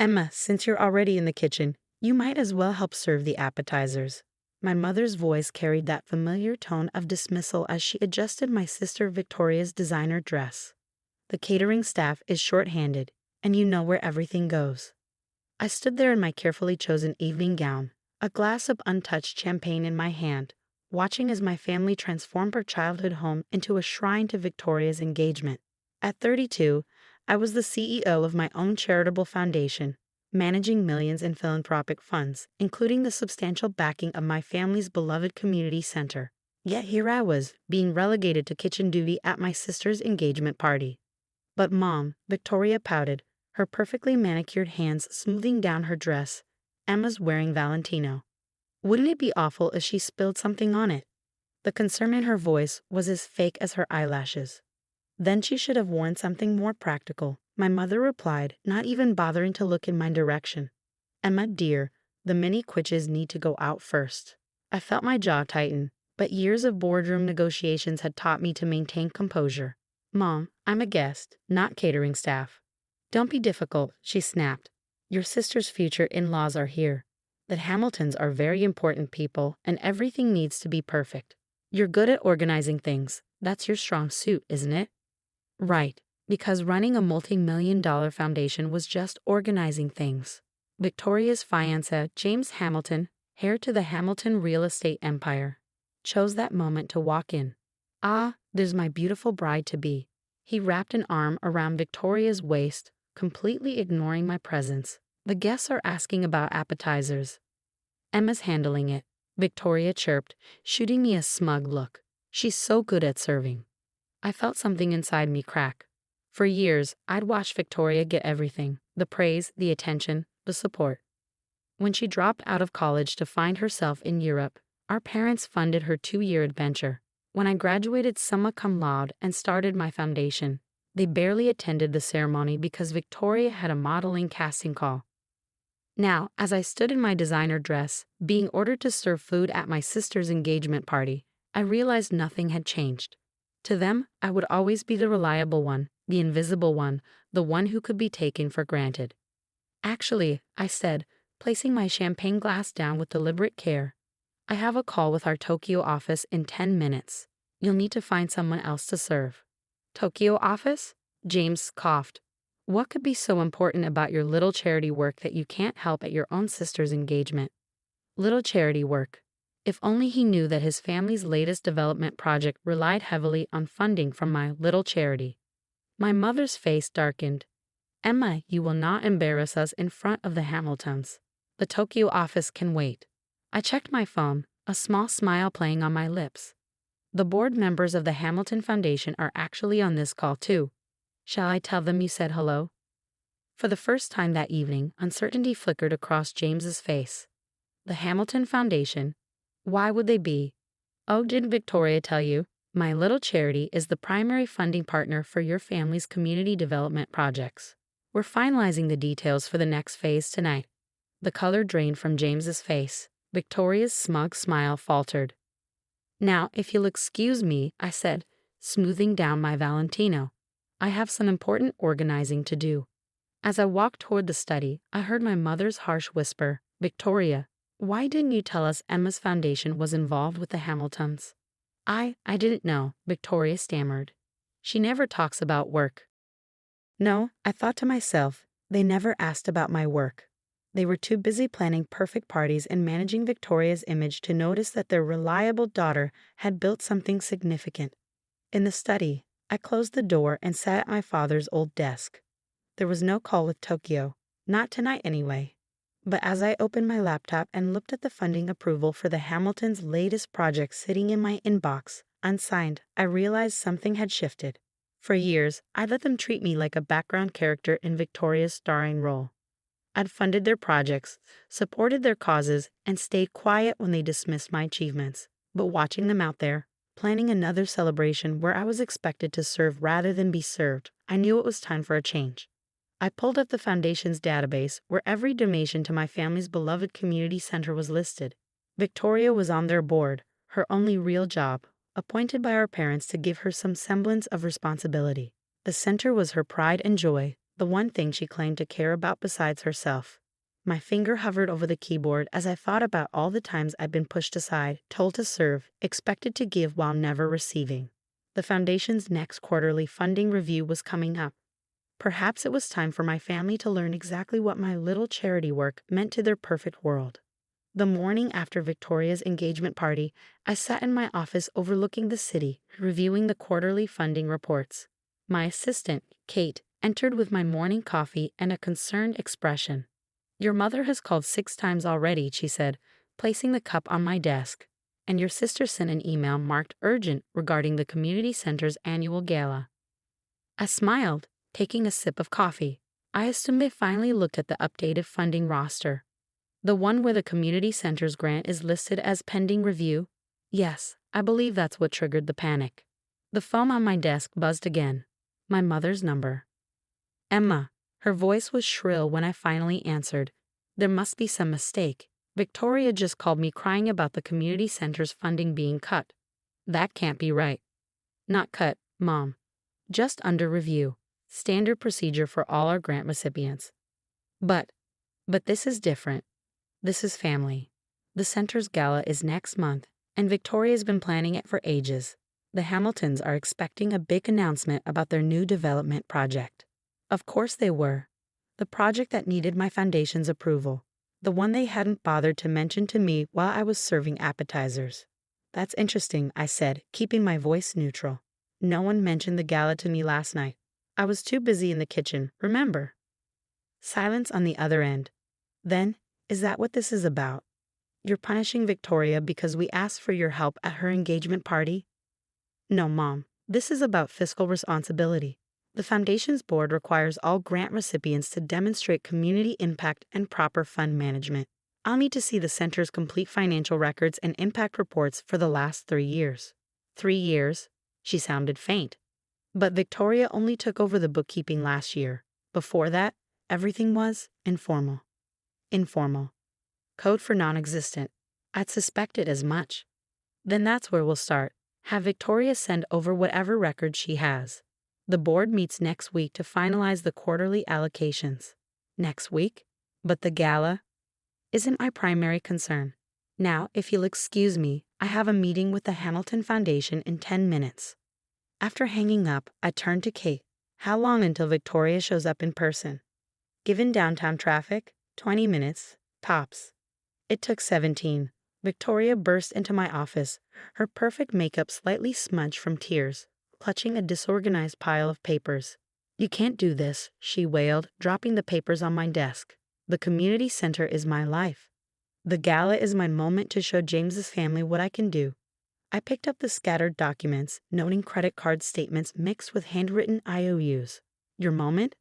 Emma, since you're already in the kitchen, you might as well help serve the appetizers. My mother's voice carried that familiar tone of dismissal as she adjusted my sister Victoria's designer dress. The catering staff is short-handed, and you know where everything goes. I stood there in my carefully chosen evening gown, a glass of untouched champagne in my hand, watching as my family transformed our childhood home into a shrine to Victoria's engagement. At 32, I was the CEO of my own charitable foundation, managing millions in philanthropic funds, including the substantial backing of my family's beloved community center. Yet here I was, being relegated to kitchen duty at my sister's engagement party. But Mom, Victoria pouted, her perfectly manicured hands smoothing down her dress. Emma's wearing Valentino. Wouldn't it be awful if she spilled something on it? The concern in her voice was as fake as her eyelashes. Then she should have worn something more practical, my mother replied, not even bothering to look in my direction. Emma, dear, the mini quitches need to go out first. I felt my jaw tighten, but years of boardroom negotiations had taught me to maintain composure. Mom, I'm a guest, not catering staff. Don't be difficult, she snapped. Your sister's future in-laws are here. The Hamiltons are very important people, and everything needs to be perfect. You're good at organizing things. That's your strong suit, isn't it? Right, because running a multi-million-dollar foundation was just organizing things. Victoria's fiancé, James Hamilton, heir to the Hamilton real estate empire, chose that moment to walk in. Ah, there's my beautiful bride-to-be. He wrapped an arm around Victoria's waist, completely ignoring my presence. The guests are asking about appetizers. Emma's handling it, Victoria chirped, shooting me a smug look. She's so good at serving. I felt something inside me crack. For years, I'd watched Victoria get everything, the praise, the attention, the support. When she dropped out of college to find herself in Europe, our parents funded her 2-year adventure. When I graduated summa cum laude and started my foundation, they barely attended the ceremony because Victoria had a modeling casting call. Now, as I stood in my designer dress, being ordered to serve food at my sister's engagement party, I realized nothing had changed. To them, I would always be the reliable one, the invisible one, the one who could be taken for granted. Actually, I said, placing my champagne glass down with deliberate care, I have a call with our Tokyo office in 10 minutes. You'll need to find someone else to serve. Tokyo office? James coughed. What could be so important about your little charity work that you can't help at your own sister's engagement? Little charity work. If only he knew that his family's latest development project relied heavily on funding from my little charity. My mother's face darkened. Emma, you will not embarrass us in front of the Hamiltons. The Tokyo office can wait. I checked my phone, a small smile playing on my lips. The board members of the Hamilton Foundation are actually on this call too. Shall I tell them you said hello? For the first time that evening, uncertainty flickered across James's face. The Hamilton Foundation? Why would they be? Oh, didn't Victoria tell you? My little charity is the primary funding partner for your family's community development projects. We're finalizing the details for the next phase tonight. The color drained from James's face. Victoria's smug smile faltered. Now, if you'll excuse me, I said, smoothing down my Valentino. I have some important organizing to do. As I walked toward the study, I heard my mother's harsh whisper, Victoria, why didn't you tell us Emma's foundation was involved with the Hamiltons? I didn't know, Victoria stammered. She never talks about work. No, I thought to myself, they never asked about my work. They were too busy planning perfect parties and managing Victoria's image to notice that their reliable daughter had built something significant. In the study, I closed the door and sat at my father's old desk. There was no call with Tokyo, not tonight anyway. But as I opened my laptop and looked at the funding approval for the Hamiltons' latest project sitting in my inbox, unsigned, I realized something had shifted. For years, I'd let them treat me like a background character in Victoria's starring role. I'd funded their projects, supported their causes, and stayed quiet when they dismissed my achievements. But watching them out there, planning another celebration where I was expected to serve rather than be served, I knew it was time for a change. I pulled up the foundation's database where every donation to my family's beloved community center was listed. Victoria was on their board, her only real job, appointed by our parents to give her some semblance of responsibility. The center was her pride and joy, the one thing she claimed to care about besides herself. My finger hovered over the keyboard as I thought about all the times I'd been pushed aside, told to serve, expected to give while never receiving. The Foundation's next quarterly funding review was coming up. Perhaps it was time for my family to learn exactly what my little charity work meant to their perfect world. The morning after Victoria's engagement party, I sat in my office overlooking the city, reviewing the quarterly funding reports. My assistant, Kate, entered with my morning coffee and a concerned expression. "Your mother has called 6 times already," she said, placing the cup on my desk. "And your sister sent an email marked urgent regarding the community center's annual gala." I smiled, taking a sip of coffee. I assumed they finally looked at the updated funding roster. The one where the community center's grant is listed as pending review? Yes, I believe that's what triggered the panic. The phone on my desk buzzed again. My mother's number. "Emma." Her voice was shrill when I finally answered. "There must be some mistake. Victoria just called me crying about the community center's funding being cut." "That can't be right." "Not cut, Mom. Just under review. Standard procedure for all our grant recipients." But this is different. This is family. The center's gala is next month, and Victoria's been planning it for ages. The Hamiltons are expecting a big announcement about their new development project. Of course they were. The project that needed my foundation's approval. The one they hadn't bothered to mention to me while I was serving appetizers. "That's interesting," I said, keeping my voice neutral. "No one mentioned the gala to me last night. I was too busy in the kitchen, remember?" Silence on the other end. "Then, is that what this is about? You're punishing Victoria because we asked for your help at her engagement party?" "No, Mom. This is about fiscal responsibility. The Foundation's board requires all grant recipients to demonstrate community impact and proper fund management. I'll need to see the center's complete financial records and impact reports for the last 3 years." 3 years? She sounded faint. "But Victoria only took over the bookkeeping last year. Before that, everything was informal." Informal. Code for non-existent. I'd suspected as much. "Then that's where we'll start. Have Victoria send over whatever records she has. The board meets next week to finalize the quarterly allocations." "Next week? But the gala?" "Isn't my primary concern. Now, if you'll excuse me, I have a meeting with the Hamilton Foundation in 10 minutes. After hanging up, I turned to Kate. "How long until Victoria shows up in person?" "Given downtown traffic, 20 minutes, tops." It took 17. Victoria burst into my office, her perfect makeup slightly smudged from tears, clutching a disorganized pile of papers. "You can't do this," she wailed, dropping the papers on my desk. "The community center is my life. The gala is my moment to show James's family what I can do." I picked up the scattered documents, noting credit card statements mixed with handwritten IOUs. "Your moment?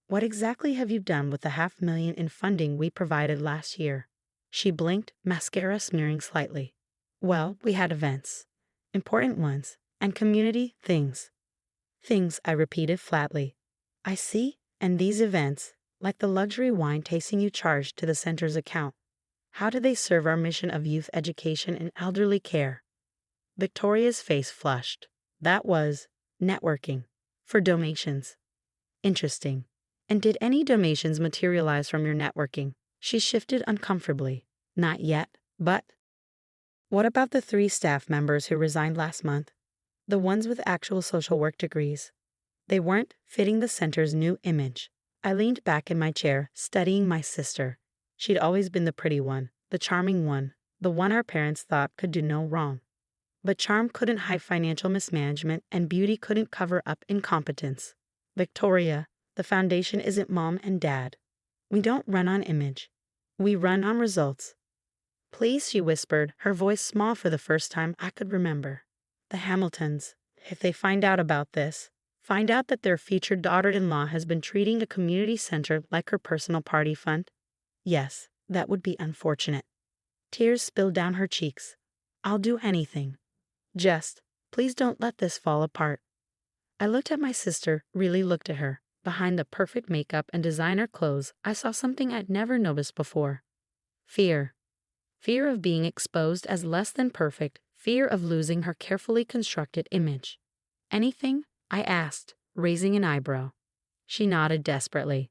What exactly have you done with the $500,000 in funding we provided last year?" She blinked, mascara smearing slightly. "Well, we had events. Important ones. And community things." "Things," I repeated flatly. "I see. And these events, like the luxury wine tasting you charged to the center's account, how do they serve our mission of youth education and elderly care?" Victoria's face flushed. "That was networking. For donations." "Interesting. And did any donations materialize from your networking?" She shifted uncomfortably. "Not yet, but—" "What about the 3 staff members who resigned last month? The ones with actual social work degrees?" "They weren't fitting the center's new image." I leaned back in my chair, studying my sister. She'd always been the pretty one, the charming one, the one our parents thought could do no wrong. But charm couldn't hide financial mismanagement, and beauty couldn't cover up incompetence. "Victoria, the foundation isn't Mom and Dad. We don't run on image. We run on results." "Please," she whispered, her voice small for the first time I could remember. "The Hamiltons, if they find out about this, find out that their featured daughter-in-law has been treating the community center like her personal party fund? Yes, that would be unfortunate." Tears spilled down her cheeks. "I'll do anything. Just, please don't let this fall apart." I looked at my sister, really looked at her. Behind the perfect makeup and designer clothes, I saw something I'd never noticed before. Fear. Fear of being exposed as less than perfect, fear of losing her carefully constructed image. "Anything?" I asked, raising an eyebrow. She nodded desperately.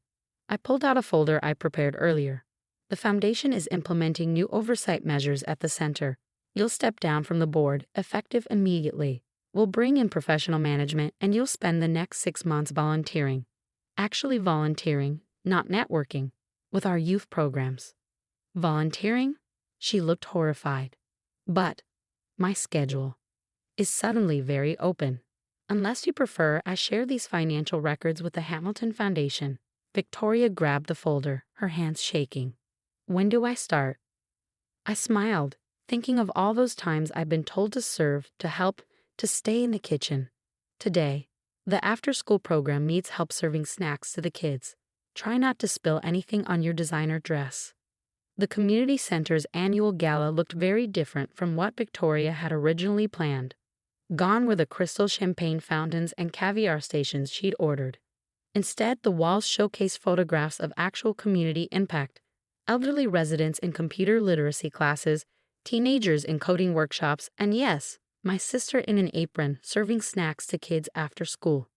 I pulled out a folder I prepared earlier. The foundation is implementing new oversight measures at the center. You'll step down from the board, effective immediately. We'll bring in professional management and you'll spend the next 6 months volunteering. Actually volunteering, not networking, with our youth programs. Volunteering? She looked horrified. But my schedule is suddenly very open. Unless you prefer, I share these financial records with the Hamilton Foundation. Victoria grabbed the folder, her hands shaking. When do I start? I smiled, thinking of all those times I've been told to serve, to help, to stay in the kitchen. Today, the after-school program needs help serving snacks to the kids. Try not to spill anything on your designer dress. The community center's annual gala looked very different from what Victoria had originally planned. Gone were the crystal champagne fountains and caviar stations she'd ordered. Instead, the walls showcased photographs of actual community impact: elderly residents in computer literacy classes, teenagers in coding workshops, and yes, my sister in an apron serving snacks to kids after school.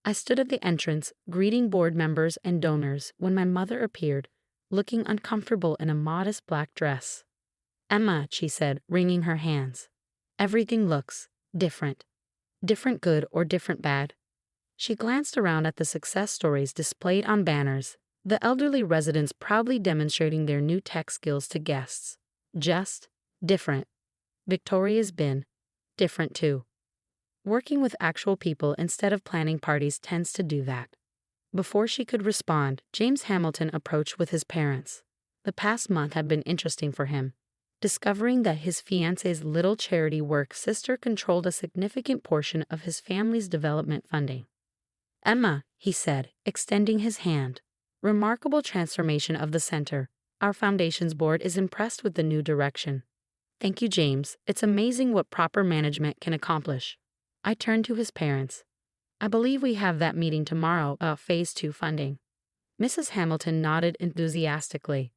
I stood at the entrance, greeting board members and donors, when my mother appeared, looking uncomfortable in a modest black dress. "Emma," she said, wringing her hands. "Everything looks different. Different good or different bad?" She glanced around at the success stories displayed on banners, the elderly residents proudly demonstrating their new tech skills to guests. Just different. Victoria's been different too. Working with actual people instead of planning parties tends to do that. Before she could respond, James Hamilton approached with his parents. The past month had been interesting for him. Discovering that his fiancée's little charity work sister controlled a significant portion of his family's development funding. "Emma," he said, extending his hand. "Remarkable transformation of the center. Our foundation's board is impressed with the new direction." "Thank you, James. It's amazing what proper management can accomplish." I turned to his parents. "I believe we have that meeting tomorrow about Phase 2 funding." Mrs. Hamilton nodded enthusiastically.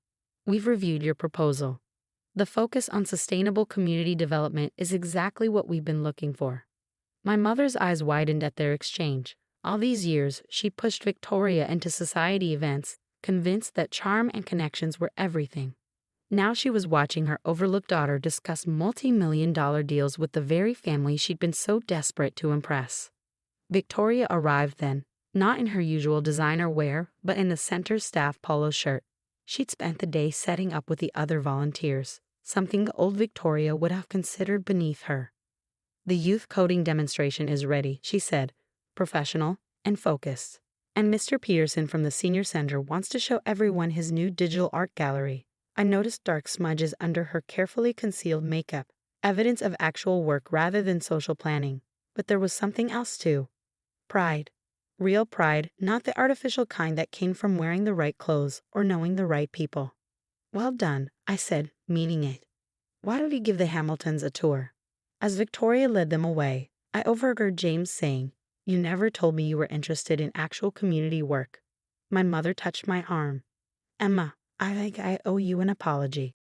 "We've reviewed your proposal. The focus on sustainable community development is exactly what we've been looking for." My mother's eyes widened at their exchange. All these years, she pushed Victoria into society events, convinced that charm and connections were everything. Now she was watching her overlooked daughter discuss multi-million-dollar deals with the very family she'd been so desperate to impress. Victoria arrived then, not in her usual designer wear, but in the center's staff polo shirt. She'd spent the day setting up with the other volunteers, something old Victoria would have considered beneath her. "The youth coding demonstration is ready," she said, professional and focused. "And Mr. Peterson from the senior center wants to show everyone his new digital art gallery." I noticed dark smudges under her carefully concealed makeup, evidence of actual work rather than social planning. But there was something else too. Pride. Real pride, not the artificial kind that came from wearing the right clothes or knowing the right people. "Well done," I said, meaning it. "Why don't you give the Hamiltons a tour?" As Victoria led them away, I overheard James saying, "You never told me you were interested in actual community work." My mother touched my arm. "Emma, I think I owe you an apology."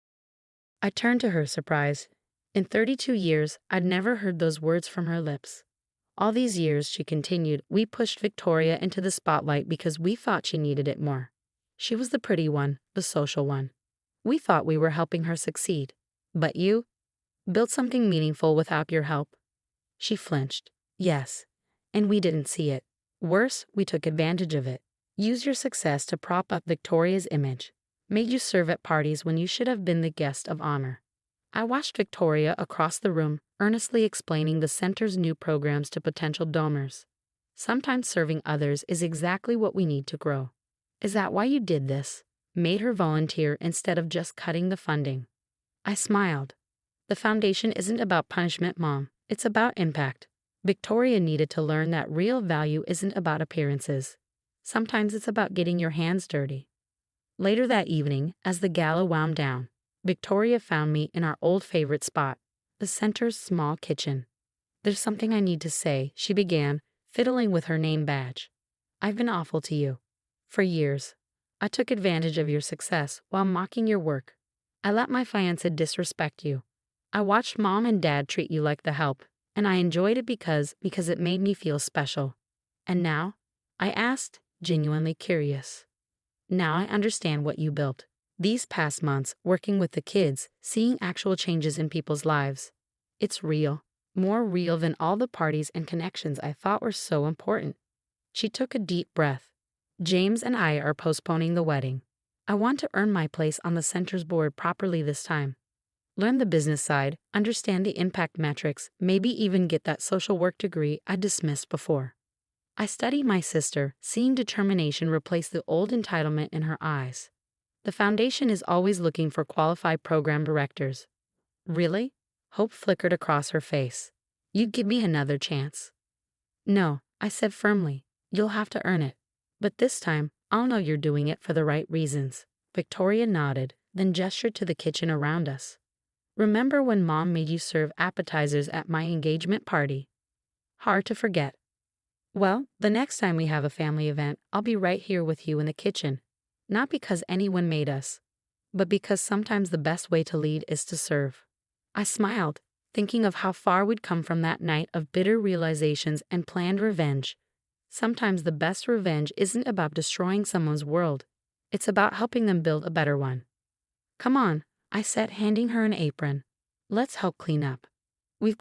I turned to her, surprised. In 32 years, I'd never heard those words from her lips. "All these years," she continued, "we pushed Victoria into the spotlight because we thought she needed it more. She was the pretty one, the social one. We thought we were helping her succeed. But you built something meaningful without your help." She flinched. "Yes, and we didn't see it. Worse, we took advantage of it. Used your success to prop up Victoria's image. Made you serve at parties when you should have been the guest of honor." I watched Victoria across the room, earnestly explaining the center's new programs to potential donors. "Sometimes serving others is exactly what we need to grow." "Is that why you did this?" Made her volunteer instead of just cutting the funding. I smiled. "The foundation isn't about punishment, Mom. It's about impact." Victoria needed to learn that real value isn't about appearances. Sometimes it's about getting your hands dirty. Later that evening, as the gala wound down, Victoria found me in our old favorite spot, the center's small kitchen. "There's something I need to say," she began, fiddling with her name badge. "I've been awful to you. For years. I took advantage of your success while mocking your work. I let my fiancé disrespect you. I watched Mom and Dad treat you like the help, and I enjoyed it because it made me feel special. And now?" I asked, genuinely curious. Now I understand what you built. These past months, working with the kids, seeing actual changes in people's lives. It's real. More real than all the parties and connections I thought were so important. She took a deep breath. James and I are postponing the wedding. I want to earn my place on the center's board properly this time. Learn the business side, understand the impact metrics, maybe even get that social work degree I dismissed before. I study my sister, seeing determination replace the old entitlement in her eyes. The foundation is always looking for qualified program directors. Really? Hope flickered across her face. You'd give me another chance. No, I said firmly. You'll have to earn it. But this time, I'll know you're doing it for the right reasons. Victoria nodded, then gestured to the kitchen around us. Remember when Mom made you serve appetizers at my engagement party? Hard to forget. Well, the next time we have a family event, I'll be right here with you in the kitchen. Not because anyone made us, but because sometimes the best way to lead is to serve. I smiled, thinking of how far we'd come from that night of bitter realizations and planned revenge. Sometimes the best revenge isn't about destroying someone's world. It's about helping them build a better one. Come on, I said, handing her an apron. Let's help clean up.